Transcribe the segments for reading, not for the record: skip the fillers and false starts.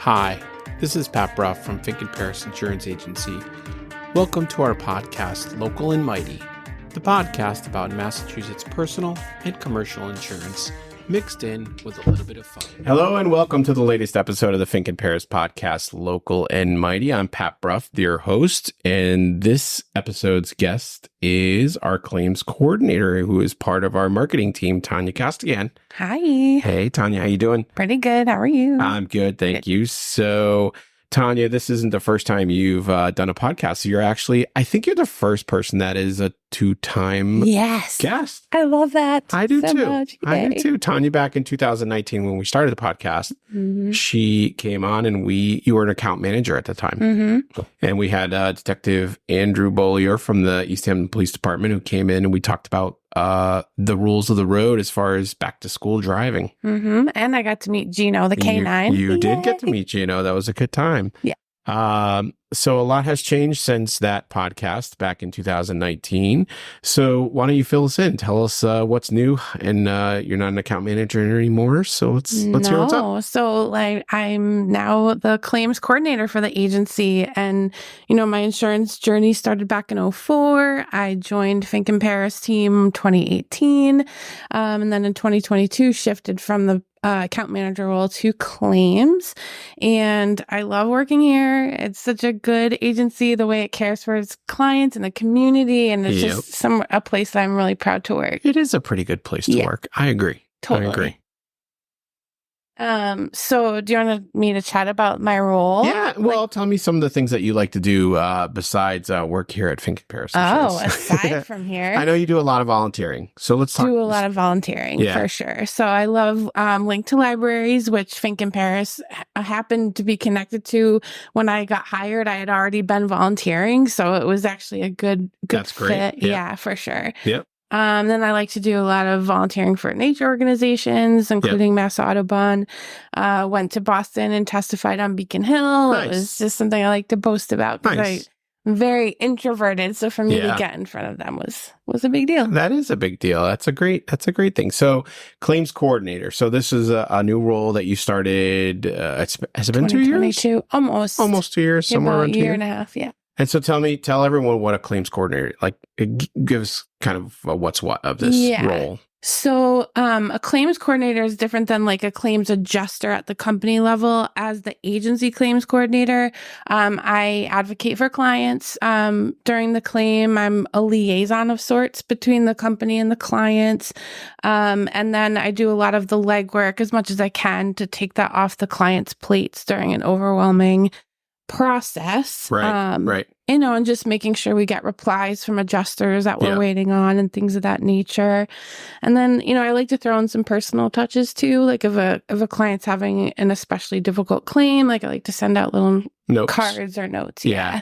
Hi, this is Pat Bruff from Fink & Paris Insurance Agency. Welcome to our podcast, Local and Mighty, the podcast about Massachusetts personal and commercial insurance, mixed in with a little bit of fun. Hello and welcome to the latest episode of the Fink & Paris podcast, Local and Mighty. I'm Pat Bruff, your host, and this episode's guest is our claims coordinator, who is part of our marketing team, Tanya Castigan. Hi. Hey, Tanya, how you doing? Pretty good. How are you? I'm good, thank you. So, Tanya, this isn't the first time you've done a podcast. So you're actually, I think you're the first person that is a two-time guest. I love that. I do so too. Much. I do too. Tanya, back in 2019, when we started the podcast, she came on and you were an account manager at the time. And we had Detective Andrew Bollier from the East Hampton Police Department who came in and we talked about the rules of the road as far as back to school driving. And I got to meet Gino, the canine. You did get to meet Gino. That was a good time. Yeah. So a lot has changed since that podcast back in 2019. So why don't you fill us in? Tell us what's new. And you're not an account manager anymore. So let's hear what's up. So I'm now the claims coordinator for the agency. And, my insurance journey started back in 2004. I joined Fink & Paris team 2018. And then in 2022 shifted from the account manager role to claims. And I love working here. It's such a good agency, the way it cares for its clients and the community. And it's just a place that I'm really proud to work. It is a pretty good place to work. I agree. Totally. I agree. So do you want me to chat about my role? Yeah. Well, tell me some of the things that you like to do besides work here at Fink & Paris. Aside from here. I know you do a lot of volunteering. So let's talk. Do a lot of volunteering for sure. So I love Link to Libraries, which Fink & Paris happened to be connected to. When I got hired, I had already been volunteering. So it was actually a good That's fit. Great. Yeah, for sure. Yep. Then I like to do a lot of volunteering for nature organizations, including Mass Audubon. Went to Boston and testified on Beacon Hill. Nice. It was just something I like to boast about because I'm very introverted. So for me to get in front of them was a big deal. That is a big deal. That's a great thing. So claims coordinator. So this is a new role that you started. Has it been 2 years? Almost 2 years, somewhere around 2 years. A year and a half. Yeah. And so tell everyone what a claims coordinator, gives kind of what's what of this role. So a claims coordinator is different than like a claims adjuster at the company level. As the agency claims coordinator, I advocate for clients during the claim. I'm a liaison of sorts between the company and the clients. And then I do a lot of the legwork as much as I can to take that off the client's plates during an overwhelming process. Right. And just making sure we get replies from adjusters that we're waiting on and things of that nature. And then, I like to throw in some personal touches too. Like if a client's having an especially difficult claim, I like to send out little cards or notes. Yeah.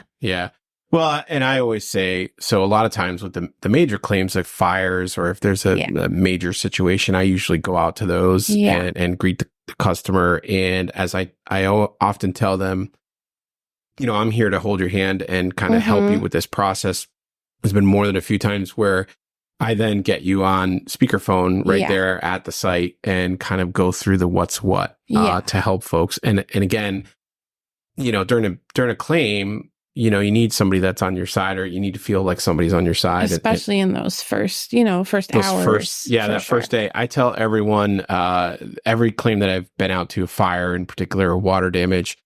Well, and I always say, so a lot of times with the major claims like fires or if there's a major situation, I usually go out to those and greet the customer. And as I often tell them, I'm here to hold your hand and kind of help you with this process. There's been more than a few times where I then get you on speakerphone there at the site and kind of go through the what's what to help folks. And again, during a claim, you need somebody that's on your side, or you need to feel like somebody's on your side. Especially in those first hours. First day. I tell everyone, every claim that I've been out to, fire in particular, or water damage,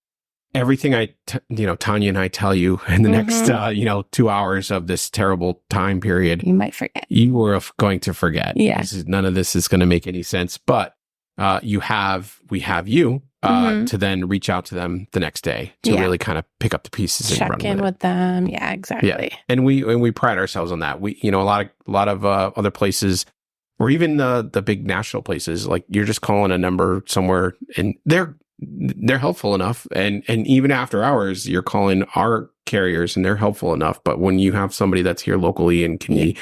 everything Tanya and I tell you in the next, 2 hours of this terrible time period, you might forget. You were going to forget. Yeah. None of this is going to make any sense. But we have you to then reach out to them the next day to really kind of pick up the pieces and run in with them. Yeah, exactly. Yeah. And we pride ourselves on that. We, a lot of other places, or even the big national places, like you're just calling a number somewhere and they're helpful enough. And even after hours, you're calling our carriers and they're helpful enough. But when you have somebody that's here locally and can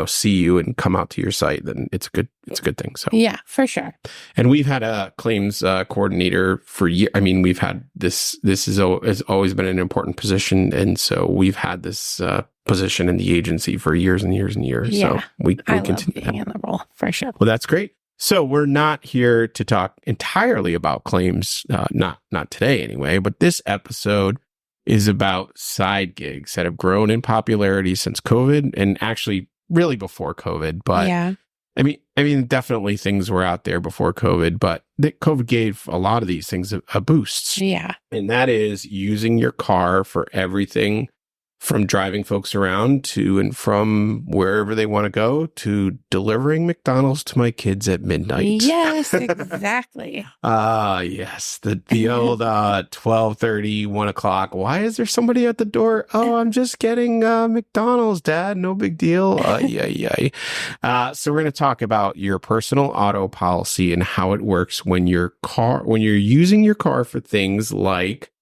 see you and come out to your site, then it's a good thing. So yeah, for sure. And we've had a claims coordinator for years. I mean, we've had this has always been an important position. And so we've had this position in the agency for years and years and years. Yeah, so we love continue being in the role for sure. Well, that's great. So we're not here to talk entirely about claims, not today anyway, but this episode is about side gigs that have grown in popularity since COVID, and actually really before COVID. But yeah. I mean, definitely things were out there before COVID, but COVID gave a lot of these things a boost. Yeah. And that is using your car for everything from driving folks around to and from wherever they want to go, to delivering McDonald's to my kids at midnight. Yes, exactly. Yes. The old 12:30, 1 o'clock. Why is there somebody at the door? Oh, I'm just getting McDonald's, Dad. No big deal. So we're going to talk about your personal auto policy and how it works when you're using your car for things like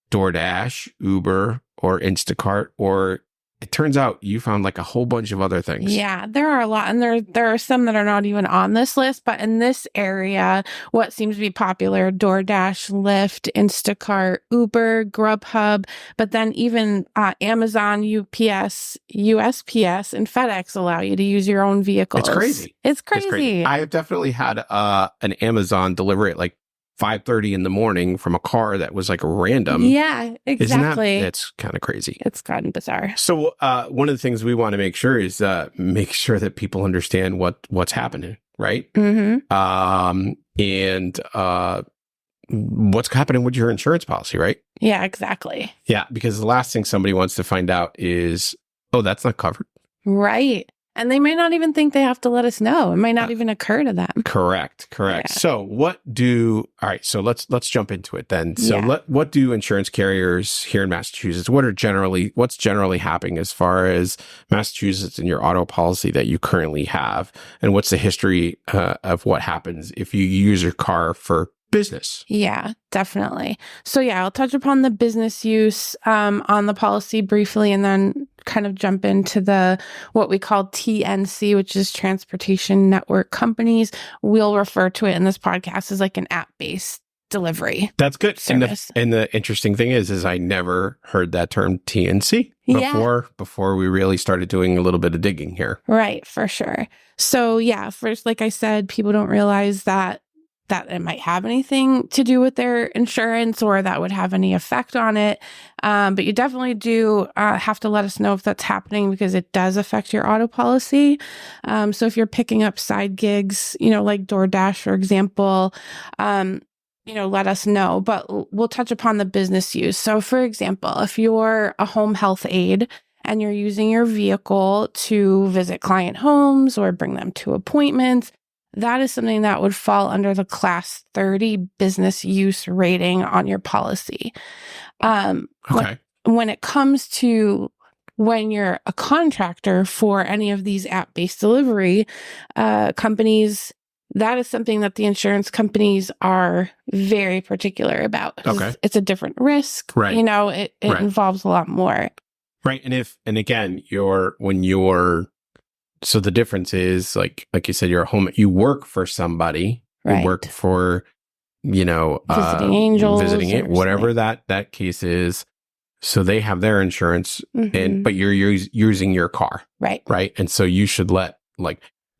DoorDash, Uber, or Instacart, or it turns out you found like a whole bunch of other things. Yeah, there are a lot. And there are some that are not even on this list. But in this area, what seems to be popular, DoorDash, Lyft, Instacart, Uber, Grubhub, but then even Amazon, UPS, USPS, and FedEx allow you to use your own vehicles. It's crazy. It's crazy. I have definitely had an Amazon delivery at like 5:30 in the morning from a car that was like random. Yeah, exactly. It's kind of crazy. It's gotten bizarre. So one of the things we want to make sure is make sure that people understand what's happening, right? Mm-hmm. And what's happening with your insurance policy, right? Yeah, exactly. Yeah, because the last thing somebody wants to find out is, oh, that's not covered. Right. And they might not even think they have to let us know. It might not even occur to them. Correct. Yeah. So so let's jump into it then. So Yeah. what do insurance carriers here in Massachusetts, what's generally happening as far as Massachusetts and your auto policy that you currently have? And what's the history of what happens if you use your car for business? Yeah, definitely. So I'll touch upon the business use on the policy briefly, and then kind of jump into what we call TNC, which is Transportation Network Companies. We'll refer to it in this podcast as like an app-based delivery. That's good. Service. And the interesting thing is I never heard that term TNC before we really started doing a little bit of digging here. Right, for sure. So first, like I said, people don't realize that it might have anything to do with their insurance or that would have any effect on it. But you definitely do have to let us know if that's happening, because it does affect your auto policy. So if you're picking up side gigs, like DoorDash, for example, let us know. But we'll touch upon the business use. So for example, if you're a home health aide and you're using your vehicle to visit client homes or bring them to appointments, that is something that would fall under the Class 30 business use rating on your policy. Okay. When it comes to when you're a contractor for any of these app-based delivery companies, that is something that the insurance companies are very particular about. Okay. It's a different risk. Right. It Right. involves a lot more. Right. And again, so the difference is like you said, you're a home, you work for somebody, Right. you work for, Visiting angels, visiting it, or whatever something. that case is. So they have their insurance Mhm. but you're using your car. Right. Right. And so you should let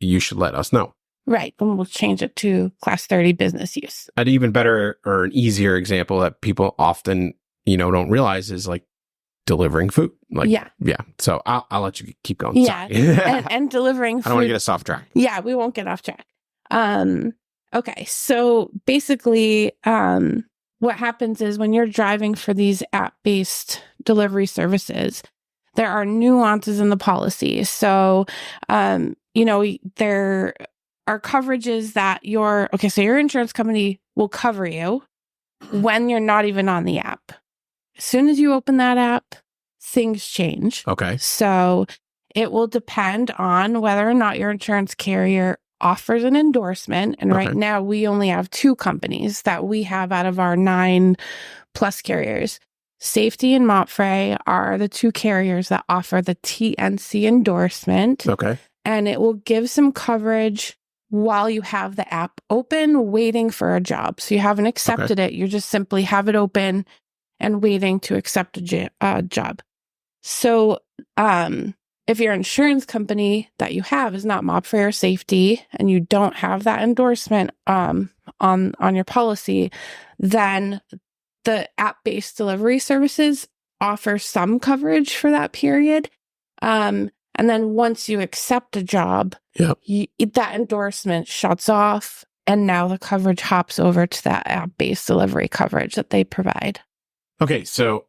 us know. Right. And we'll change it to Class 30 business use. An even better or an easier example that people often, don't realize is like delivering food. Yeah. So I'll let you keep going. Yeah. and delivering food. I don't want to get us off track. Yeah, we won't get off track. Okay. So basically, what happens is when you're driving for these app-based delivery services, there are nuances in the policy. So, there are coverages that your insurance company will cover you when you're not even on the app. As soon as you open that app, things change. Okay. So it will depend on whether or not your insurance carrier offers an endorsement. And right now we only have 2 companies that we have out of our 9+ carriers. Safety and Mopfre are the 2 carriers that offer the TNC endorsement. Okay. And it will give some coverage while you have the app open, waiting for a job. So you haven't accepted it. You just simply have it open and waiting to accept a job. So if your insurance company that you have is not mob for your safety and you don't have that endorsement on your policy, then the app-based delivery services offer some coverage for that period. And then once you accept a job, that endorsement shuts off, and now the coverage hops over to that app-based delivery coverage that they provide. Okay, so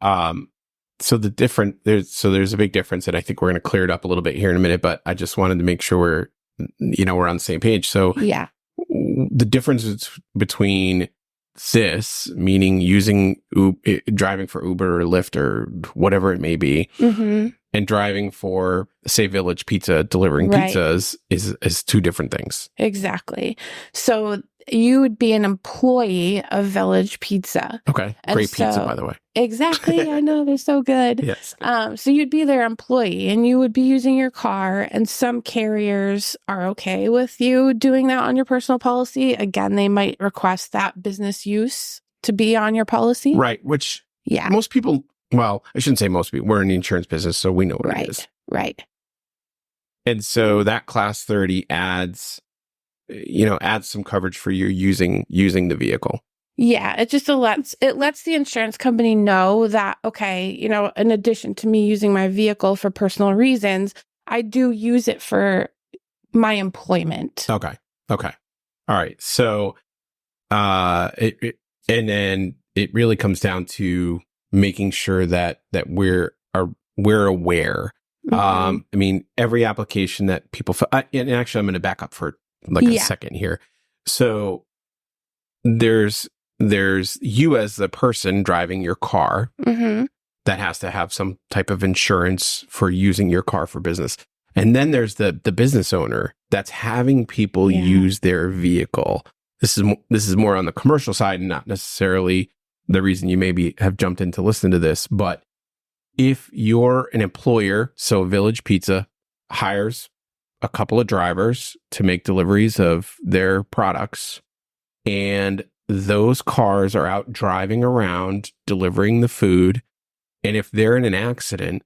there's a big difference, and I think we're going to clear it up a little bit here in a minute. But I just wanted to make sure we're on the same page. So the difference between this, meaning using driving for Uber or Lyft or whatever it may be, and driving for, say, Village Pizza, delivering pizzas is two different things. Exactly. So you would be an employee of Village Pizza. Okay. Great pizza, by the way. Exactly. I know, they're so good. Yes. So you'd be their employee and you would be using your car, and some carriers are okay with you doing that on your personal policy. Again, they might request that business use to be on your policy. Right. Which most people, well, I shouldn't say most people, we're in the insurance business, so we know what it is. Right. And so that class 30 adds some coverage for you using the vehicle. Yeah, it lets the insurance company know that, okay, in addition to me using my vehicle for personal reasons, I do use it for my employment. Okay. All right. So, and then it really comes down to making sure that we're aware. I mean, every application that people, and actually I'm going to back up for a second here. So there's you as the person driving your car that has to have some type of insurance for using your car for business. And then there's the business owner that's having people use their vehicle. This is more on the commercial side and not necessarily the reason you maybe have jumped in to listen to this. But if you're an employer, so Village Pizza hires a couple of drivers to make deliveries of their products, and those cars are out driving around delivering the food. And if they're in an accident,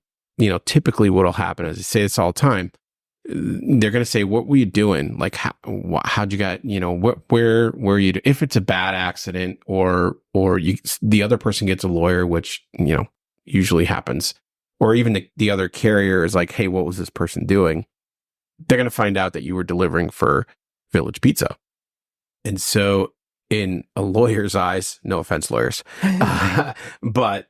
typically what'll happen is, they say this all the time, they're going to say, what were you doing? Like, how'd you got, where were you? If it's a bad accident or the other person gets a lawyer, which, usually happens, or even the other carrier is like, hey, what was this person doing? They're going to find out that you were delivering for Village Pizza. And so in a lawyer's eyes, no offense, lawyers, but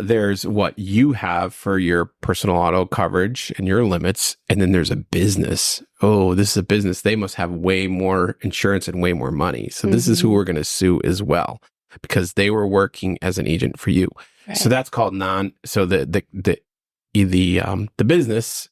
there's what you have for your personal auto coverage and your limits. And then there's a business. Oh, this is a business. They must have way more insurance and way more money. So this is who we're going to sue as well, because they were working as an agent for you. Right. So that's called the business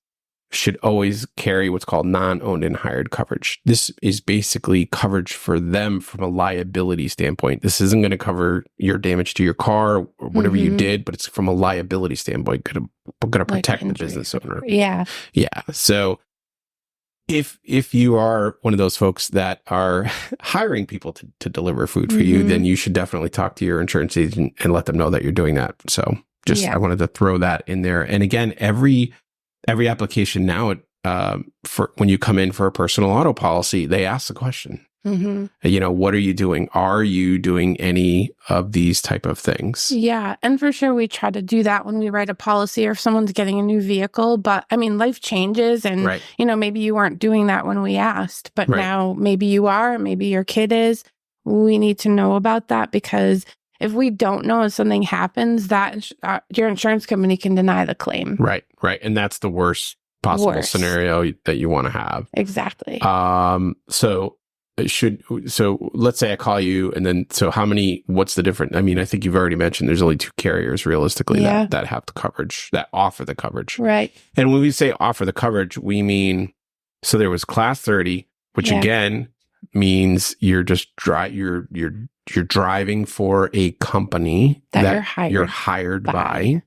should always carry what's called non-owned and hired coverage. This is basically coverage for them from a liability standpoint. This isn't going to cover your damage to your car or whatever you did, but it's from a liability standpoint, going to protect the business owner. Yeah. So if you are one of those folks that are hiring people to deliver food for you, then you should definitely talk to your insurance agent and let them know that you're doing that. So I wanted to throw that in there. And again, every application now, for when you come in for a personal auto policy, they ask the question, what are you doing? Are you doing any of these type of things? Yeah. And for sure, we try to do that when we write a policy or if someone's getting a new vehicle. But I mean, life changes and, maybe you weren't doing that when we asked, but now maybe you are, maybe your kid is. We need to know about that, because if we don't know if something happens, that your insurance company can deny the claim. Right. And that's the worst possible scenario that you want to have. Exactly. So let's say I call you, and then, what's the difference? I mean, I think you've already mentioned there's only two carriers realistically that have the coverage, that offer the coverage. Right. And when we say offer the coverage, we mean, so there was class 30, which again means you're just you're driving for a company that you're hired by.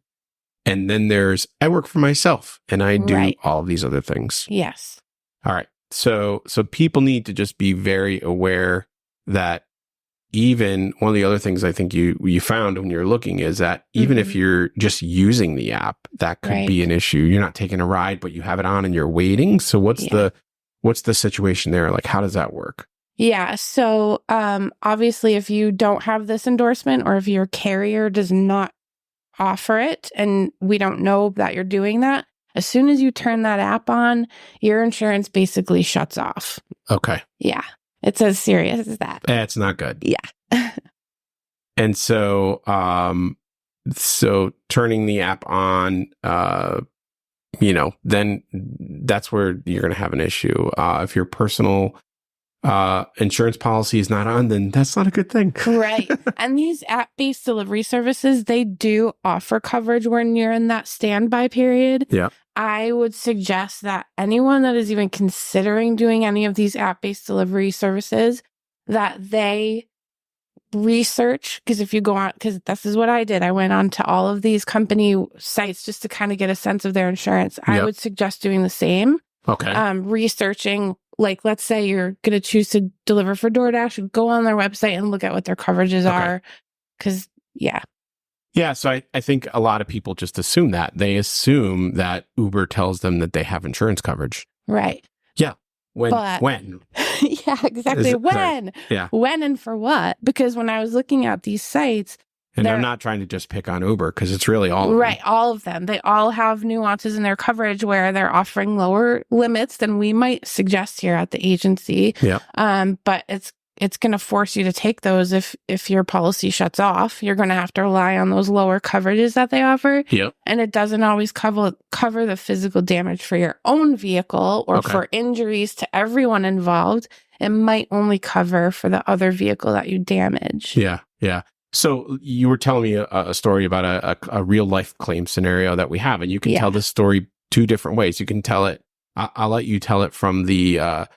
And then there's, I work for myself and I do all of these other things. Yes. All right. So people need to just be very aware that even one of the other things I think you found when you're looking is that even if you're just using the app, that could be an issue. You're not taking a ride, but you have it on and you're waiting. So what's the situation there? Like, how does that work? Yeah. So, obviously, if you don't have this endorsement or if your carrier does not offer it and we don't know that you're doing that, as soon as you turn that app on, your insurance basically shuts off. Okay. Yeah. It's as serious as that. That's not good. Yeah. And so, so turning the app on, then that's where you're going to have an issue. If your personal insurance policy is not on, then that's not a good thing. Right. And these app-based delivery services, they do offer coverage when you're in that standby period. Yeah. I would suggest that anyone that is even considering doing any of these app-based delivery services, that they research, because if you go on, because this is what I did. I went on to all of these company sites just to kind of get a sense of their insurance. I would suggest doing the same. Okay. Researching, like, let's say you're going to choose to deliver for DoorDash, go on their website and look at what their coverages are. Because, Yeah, so I think a lot of people just assume that. They assume that Uber tells them that they have insurance coverage. Right. Yeah. When? Yeah, exactly. When? Yeah. When and for what? Because when I was looking at these sites, and I'm not trying to just pick on Uber because it's really all of them. Right, all of them. They all have nuances in their coverage where they're offering lower limits than we might suggest here at the agency. Yeah. But it's going to force you to take those if your policy shuts off. You're going to have to rely on those lower coverages that they offer. Yep. And it doesn't always cover the physical damage for your own vehicle or for injuries to everyone involved. It might only cover for the other vehicle that you damage. Yeah, yeah. So you were telling me a story about a real life claim scenario that we have, and you can tell this story two different ways. You can tell it. I'll let you tell it from the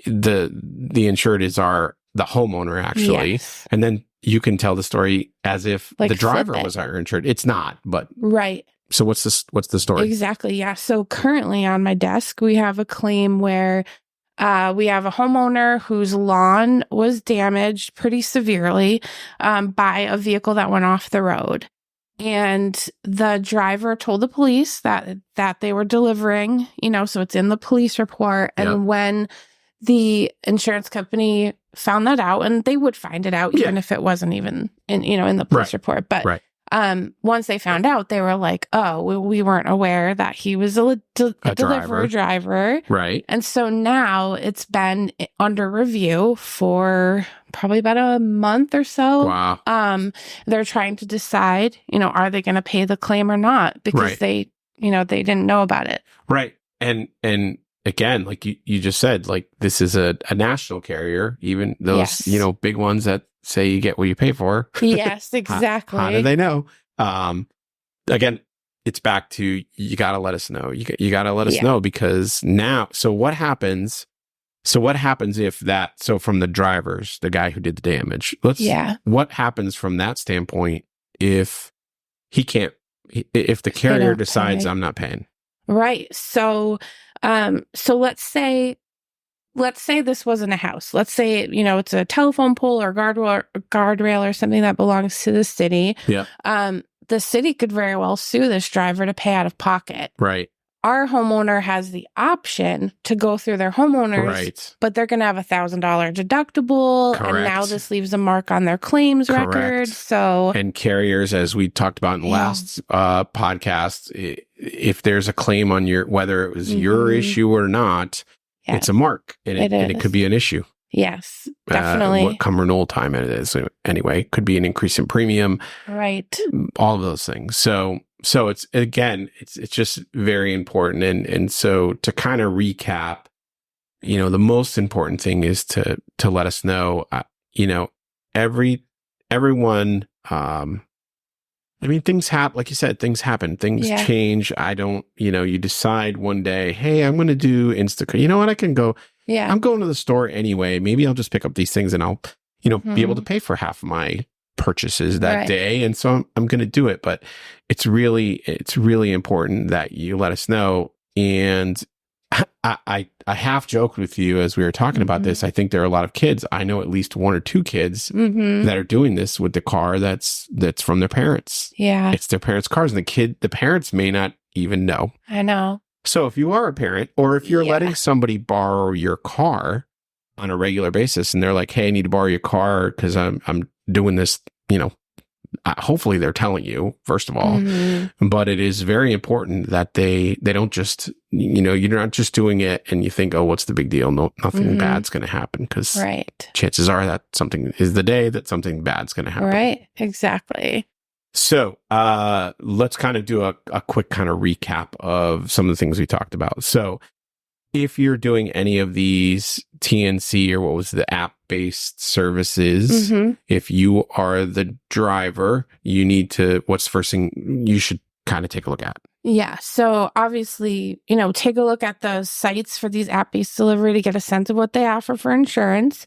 insured is the homeowner actually, and then you can tell the story as if the driver was our insured. It's not, but right. So what's the story? Exactly. Yeah. So currently on my desk, we have a claim where we have a homeowner whose lawn was damaged pretty severely by a vehicle that went off the road. And the driver told the police that they were delivering, so it's in the police report. And when the insurance company found that out, and they would find it out even if it wasn't even in the police report. But once they found out, they were like, oh, we weren't aware that he was a delivery driver. Right. And so now it's been under review for probably about a month or so. Wow. They're trying to decide, are they going to pay the claim or not? Because they didn't know about it. Right. And again, like you just said, like this is a national carrier, even those, big ones that say you get what you pay for. Yes, exactly. How do they know? Again, it's back to, you got to let us know. You got to let us know, because now, so what happens if from the drivers, the guy who did the damage, what happens from that standpoint if if the carrier decides I'm not paying? Right. So let's say this wasn't a house. Let's say, it's a telephone pole or guardrail or something that belongs to the city. Yeah. The city could very well sue this driver to pay out of pocket. Right. Our homeowner has the option to go through their homeowners, but they're going to have $1,000 deductible. Correct. And now this leaves a mark on their claims record. So, and carriers, as we talked about in the last podcast, if there's a claim on whether it was your issue or not, it's a mark, and it could be an issue. Yes, definitely. What come renewal time it is anyway. Could be an increase in premium. Right. All of those things. So it's, again, it's just very important. And so to kind of recap, the most important thing is to let us know, everyone, things happen, like you said, things happen, things change. I don't, you decide one day, hey, I'm going to do Instacart. You know what? I can go, I'm going to the store anyway. Maybe I'll just pick up these things and I'll, be able to pay for half of my purchases that day. And so I'm going to do it. But it's really important that you let us know. And I half joked with you as we were talking about this. I think there are a lot of kids. I know at least 1 or 2 kids that are doing this with the car that's from their parents. Yeah. It's their parents' cars, and the parents may not even know. I know. So if you are a parent, or if you're letting somebody borrow your car on a regular basis, and they're like, "Hey, I need to borrow your car because I'm doing this," hopefully they're telling you, first of all, but it is very important that they don't just, you're not just doing it and you think, oh, what's the big deal? No, nothing bad's going to happen, because chances are that something is the day that something bad's going to happen. Right. Exactly. So let's kind of do a quick kind of recap of some of the things we talked about. So if you're doing any of these TNC, or what was the app-based services, if you are the driver, you need to, what's the first thing you should kind of take a look at? Yeah. So obviously, take a look at the sites for these app-based delivery to get a sense of what they offer for insurance.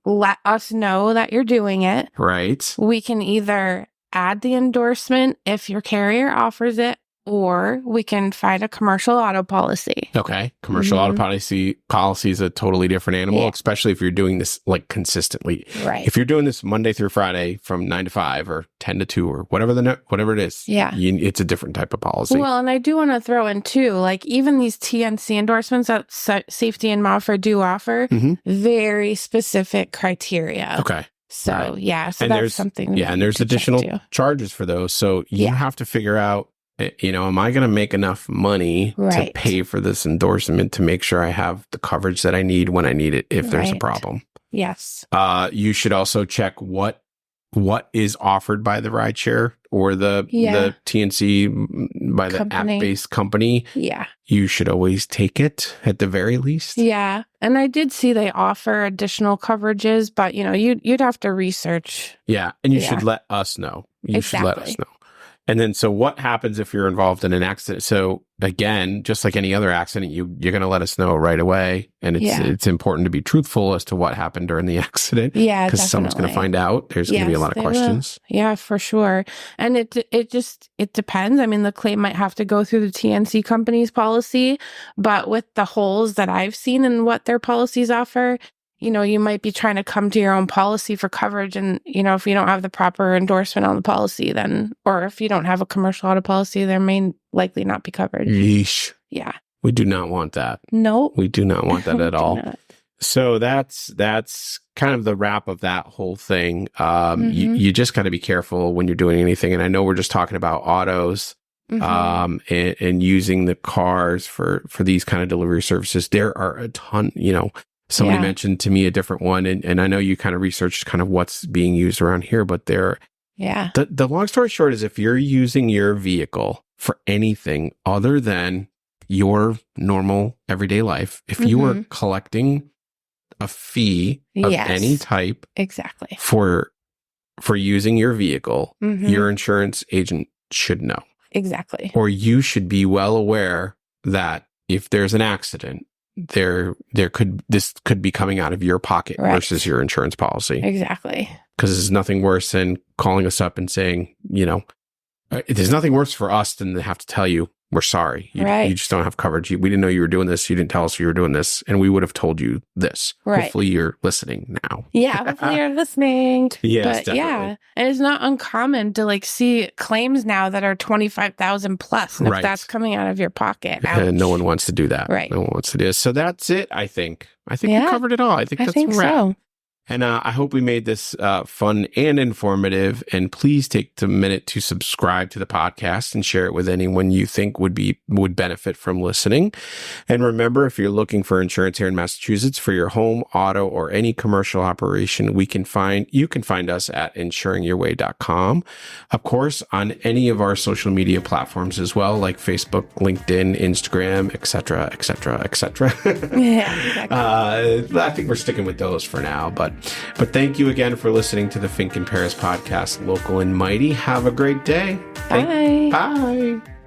Let us know that you're doing it. Right. We can either add the endorsement if your carrier offers it, or we can find a commercial auto policy. Okay. Commercial auto policy is a totally different animal, especially if you're doing this like consistently. Right. If you're doing this Monday through Friday from 9 to 5 or 10 to 2 or whatever it is, it's a different type of policy. Well, and I do want to throw in too, like even these TNC endorsements that Safety and Moffer do offer, very specific criteria. Okay. So, so and that's something. Yeah, and there's additional charges for those. So you have to figure out, am I going to make enough money to pay for this endorsement to make sure I have the coverage that I need when I need it if there's a problem? Yes. You should also check what is offered by the rideshare or the TNC by the app-based company. Yeah. You should always take it at the very least. Yeah. And I did see they offer additional coverages, but you'd have to research. Yeah. And you should let us know. You should let us know. And then, so what happens if you're involved in an accident? So again, just like any other accident, you're going to let us know right away. And it's important to be truthful as to what happened during the accident. Yeah, because someone's going to find out. There's going to be a lot of questions. Will. Yeah, for sure. And it depends. I mean, the claim might have to go through the TNC company's policy, but with the holes that I've seen and what their policies offer, you might be trying to come to your own policy for coverage. And, if you don't have the proper endorsement on the policy, then, or if you don't have a commercial auto policy, there may likely not be coverage. Yeesh. Yeah. We do not want that. No. We do not want that at all. Not. So that's kind of the wrap of that whole thing. You just got to be careful when you're doing anything. And I know we're just talking about autos. And using the cars for these kind of delivery services. There are a ton, somebody mentioned to me a different one, and I know you kind of researched kind of what's being used around here, but the long story short is, if you're using your vehicle for anything other than your normal everyday life, if you are collecting a fee of any type for using your vehile, your insurance agent should know. Exactly. Or you should be well aware that if there's an accident, this could be coming out of your pocket versus your insurance policy. Exactly. Because there's nothing worse than calling us up and saying, there's nothing worse for us than to have to tell you, we're sorry. You just don't have coverage. We didn't know you were doing this. You didn't tell us you were doing this. And we would have told you this. Right. Hopefully you're listening now. Yeah. Hopefully you're listening. Yes, but definitely. Yeah. And it's not uncommon to see claims now that are 25,000 plus. And if that's coming out of your pocket. And no one wants to do that. Right. No one wants to do this. So that's it, I think. We covered it all. I think that's a wrap. So. And I hope we made this fun and informative. And please take a minute to subscribe to the podcast and share it with anyone you think would benefit from listening. And remember, if you're looking for insurance here in Massachusetts for your home, auto, or any commercial operation, you can find us at insuringyourway.com. Of course, on any of our social media platforms as well, like Facebook, LinkedIn, Instagram, etc., etc., etc. Yeah, exactly. I think we're sticking with those for now, but thank you again for listening to the Fink and Paris podcast, local and mighty. Have a great day. Bye. Bye.